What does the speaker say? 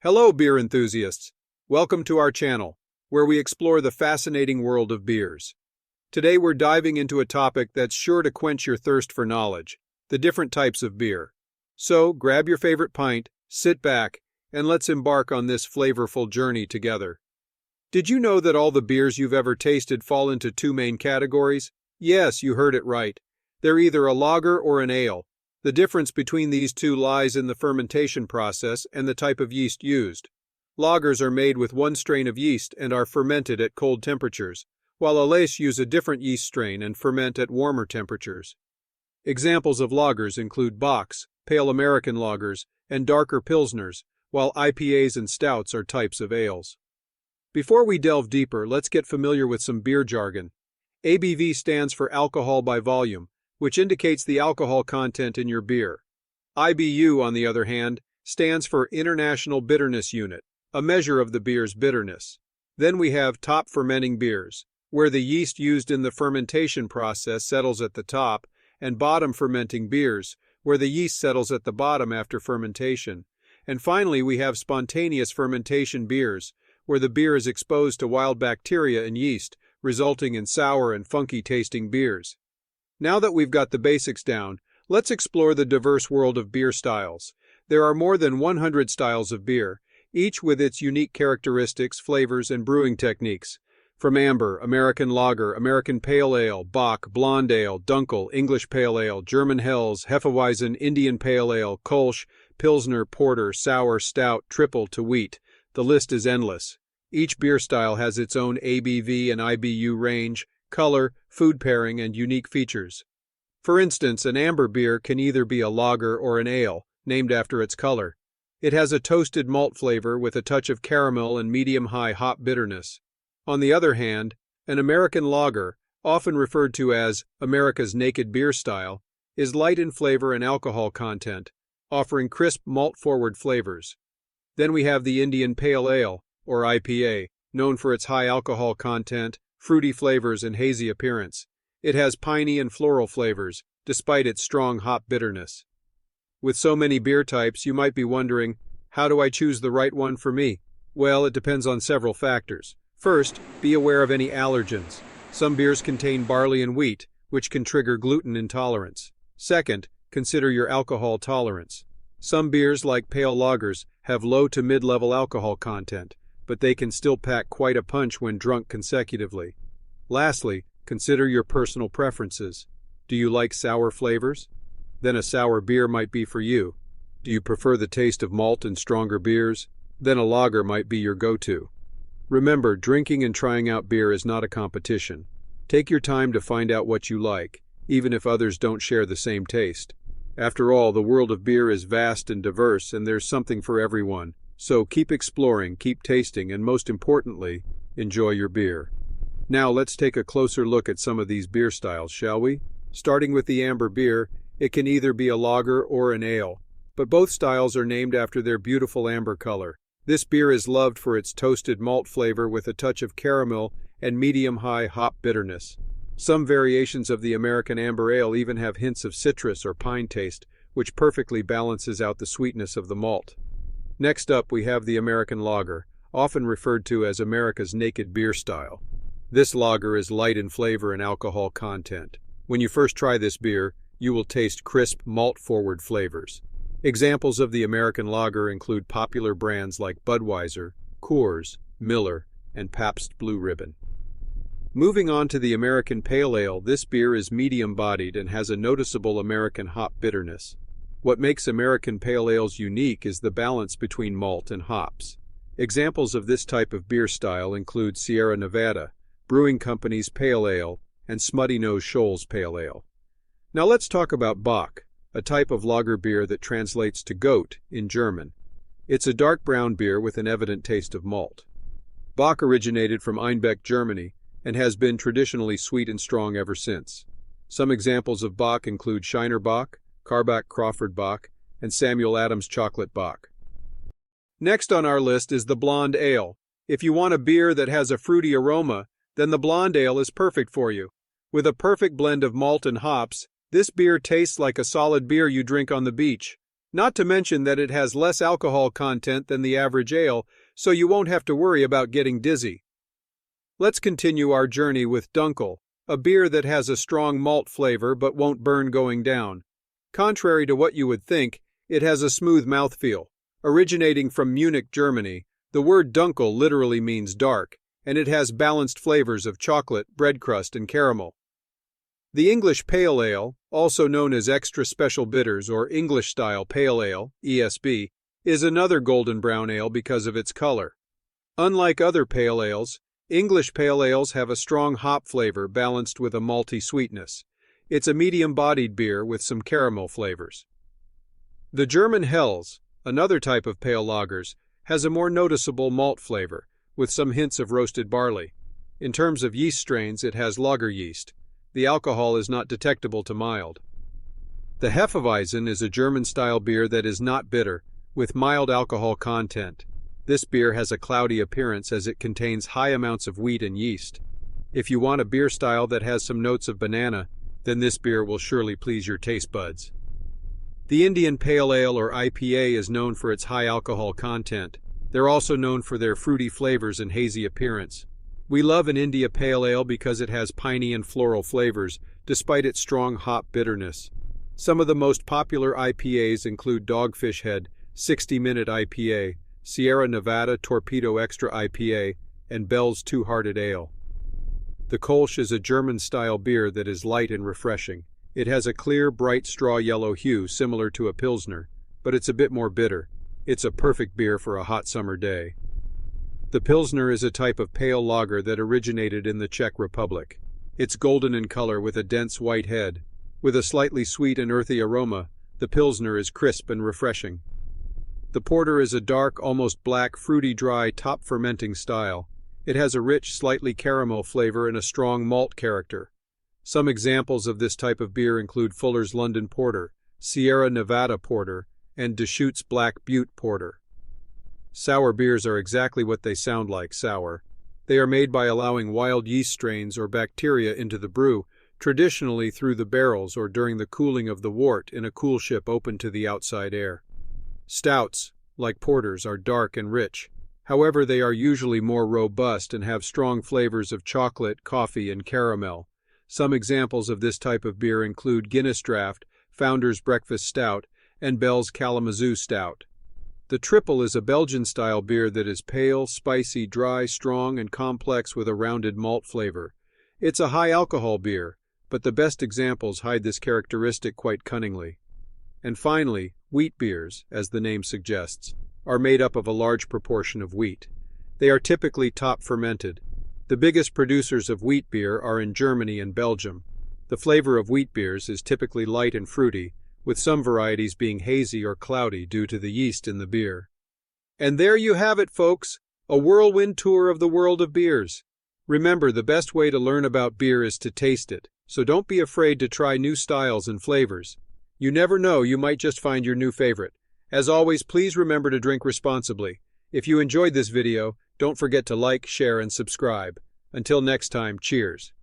Hello, beer enthusiasts. Welcome to our channel, where we explore the fascinating world of beers. Today we're diving into a topic that's sure to quench your thirst for knowledge, the different types of beer. So, grab your favorite pint, sit back, and let's embark on this flavorful journey together. Did you know that all the beers you've ever tasted fall into two main categories? Yes, you heard it right. They're either a lager or an ale. The difference between these two lies in the fermentation process and the type of yeast used. Lagers are made with one strain of yeast and are fermented at cold temperatures, while ales use a different yeast strain and ferment at warmer temperatures. Examples of lagers include bocks, pale American lagers, and darker pilsners, while IPAs and stouts are types of ales. Before we delve deeper, let's get familiar with some beer jargon. ABV stands for alcohol by volume, which indicates the alcohol content in your beer. IBU, on the other hand, stands for International Bitterness Unit, a measure of the beer's bitterness. Then we have top fermenting beers, where the yeast used in the fermentation process settles at the top, and bottom fermenting beers, where the yeast settles at the bottom after fermentation. And finally, we have spontaneous fermentation beers, where the beer is exposed to wild bacteria and yeast, resulting in sour and funky tasting beers. Now that we've got the basics down, let's explore the diverse world of beer styles. There are more than 100 styles of beer, each with its unique characteristics, flavors, and brewing techniques. From amber, American lager, American pale ale, bock, blonde ale, dunkel, English pale ale, German helles, Hefeweizen, Indian pale ale, Kolsch, pilsner, porter, sour, stout, triple to wheat. The list is endless. Each beer style has its own ABV and IBU range, color, food pairing, and unique features. For instance, an amber beer can either be a lager or an ale, named after its color. It has a toasted malt flavor with a touch of caramel and medium-high hop bitterness. On the other hand, an American lager, often referred to as America's naked beer style, is light in flavor and alcohol content, offering crisp malt-forward flavors. Then we have the Indian Pale Ale, or IPA, known for its high alcohol content, fruity flavors, and hazy appearance. It has piney and floral flavors, despite its strong hop bitterness. With so many beer types, you might be wondering, how do I choose the right one for me? Well, it depends on several factors. First, be aware of any allergens. Some beers contain barley and wheat, which can trigger gluten intolerance. Second, consider your alcohol tolerance. Some beers, like pale lagers, have low to mid-level alcohol content, but they can still pack quite a punch when drunk consecutively. Lastly, consider your personal preferences. Do you like sour flavors? Then a sour beer might be for you. Do you prefer the taste of malt in stronger beers? Then a lager might be your go-to. Remember, drinking and trying out beer is not a competition. Take your time to find out what you like, even if others don't share the same taste. After all, the world of beer is vast and diverse, and there's something for everyone. So keep exploring, keep tasting, and most importantly, enjoy your beer. Now let's take a closer look at some of these beer styles, shall we? Starting with the amber beer, it can either be a lager or an ale, but both styles are named after their beautiful amber color. This beer is loved for its toasted malt flavor with a touch of caramel and medium-high hop bitterness. Some variations of the American amber ale even have hints of citrus or pine taste, which perfectly balances out the sweetness of the malt. Next up, we have the American lager, often referred to as America's naked beer style. This lager is light in flavor and alcohol content. When you first try this beer, you will taste crisp, malt-forward flavors. Examples of the American lager include popular brands like Budweiser, Coors, Miller, and Pabst Blue Ribbon. Moving on to the American Pale Ale, this beer is medium-bodied and has a noticeable American hop bitterness. What makes American Pale Ales unique is the balance between malt and hops. Examples of this type of beer style include Sierra Nevada, Brewing Company's Pale Ale, and Smutty Nose Shoals Pale Ale. Now let's talk about Bock, a type of lager beer that translates to goat in German. It's a dark brown beer with an evident taste of malt. Bock originated from Einbeck, Germany, and has been traditionally sweet and strong ever since. Some examples of Bock include Shiner Bock, Karbach Crawford Bock, and Samuel Adams Chocolate Bock. Next on our list is the Blonde Ale. If you want a beer that has a fruity aroma, then the Blonde Ale is perfect for you. With a perfect blend of malt and hops, this beer tastes like a solid beer you drink on the beach. Not to mention that it has less alcohol content than the average ale, so you won't have to worry about getting dizzy. Let's continue our journey with Dunkel, a beer that has a strong malt flavor but won't burn going down. Contrary to what you would think, it has a smooth mouthfeel. Originating from Munich, Germany, the word Dunkel literally means dark, and it has balanced flavors of chocolate, bread crust, and caramel. The English Pale Ale, also known as Extra Special Bitters or English Style Pale Ale, ESB, is another golden brown ale because of its color. Unlike other pale ales, English pale ales have a strong hop flavor balanced with a malty sweetness. It's a medium-bodied beer with some caramel flavors. The German Helles, another type of pale lagers, has a more noticeable malt flavor, with some hints of roasted barley. In terms of yeast strains, it has lager yeast. The alcohol is not detectable to mild. The Hefeweizen is a German-style beer that is not bitter, with mild alcohol content. This beer has a cloudy appearance as it contains high amounts of wheat and yeast. If you want a beer style that has some notes of banana, then this beer will surely please your taste buds. The Indian Pale Ale or IPA is known for its high alcohol content. They're also known for their fruity flavors and hazy appearance. We love an India Pale Ale because it has piney and floral flavors, despite its strong hop bitterness. Some of the most popular IPAs include Dogfish Head, 60-Minute IPA, Sierra Nevada Torpedo Extra IPA, and Bell's Two-Hearted Ale. The Kolsch is a German-style beer that is light and refreshing. It has a clear, bright straw yellow hue similar to a Pilsner, but it's a bit more bitter. It's a perfect beer for a hot summer day. The Pilsner is a type of pale lager that originated in the Czech Republic. It's golden in color with a dense white head. With a slightly sweet and earthy aroma, the Pilsner is crisp and refreshing. The Porter is a dark, almost black, fruity dry, top-fermenting style. It has a rich, slightly caramel flavor and a strong malt character. Some examples of this type of beer include Fuller's London Porter, Sierra Nevada Porter, and Deschutes Black Butte Porter. Sour beers are exactly what they sound like, sour. They are made by allowing wild yeast strains or bacteria into the brew, traditionally through the barrels or during the cooling of the wort in a cool ship open to the outside air. Stouts, like porters, are dark and rich. However, they are usually more robust and have strong flavors of chocolate, coffee, and caramel. Some examples of this type of beer include Guinness Draught, Founder's Breakfast Stout, and Bell's Kalamazoo Stout. The Triple is a Belgian-style beer that is pale, spicy, dry, strong, and complex with a rounded malt flavor. It's a high-alcohol beer, but the best examples hide this characteristic quite cunningly. And finally, wheat beers, as the name suggests, are made up of a large proportion of wheat. They are typically top-fermented. The biggest producers of wheat beer are in Germany and Belgium. The flavor of wheat beers is typically light and fruity, with some varieties being hazy or cloudy due to the yeast in the beer. And there you have it, folks, a whirlwind tour of the world of beers. Remember, the best way to learn about beer is to taste it, so don't be afraid to try new styles and flavors. You never know, you might just find your new favorite. As always, please remember to drink responsibly. If you enjoyed this video, don't forget to like, share, and subscribe. Until next time, cheers.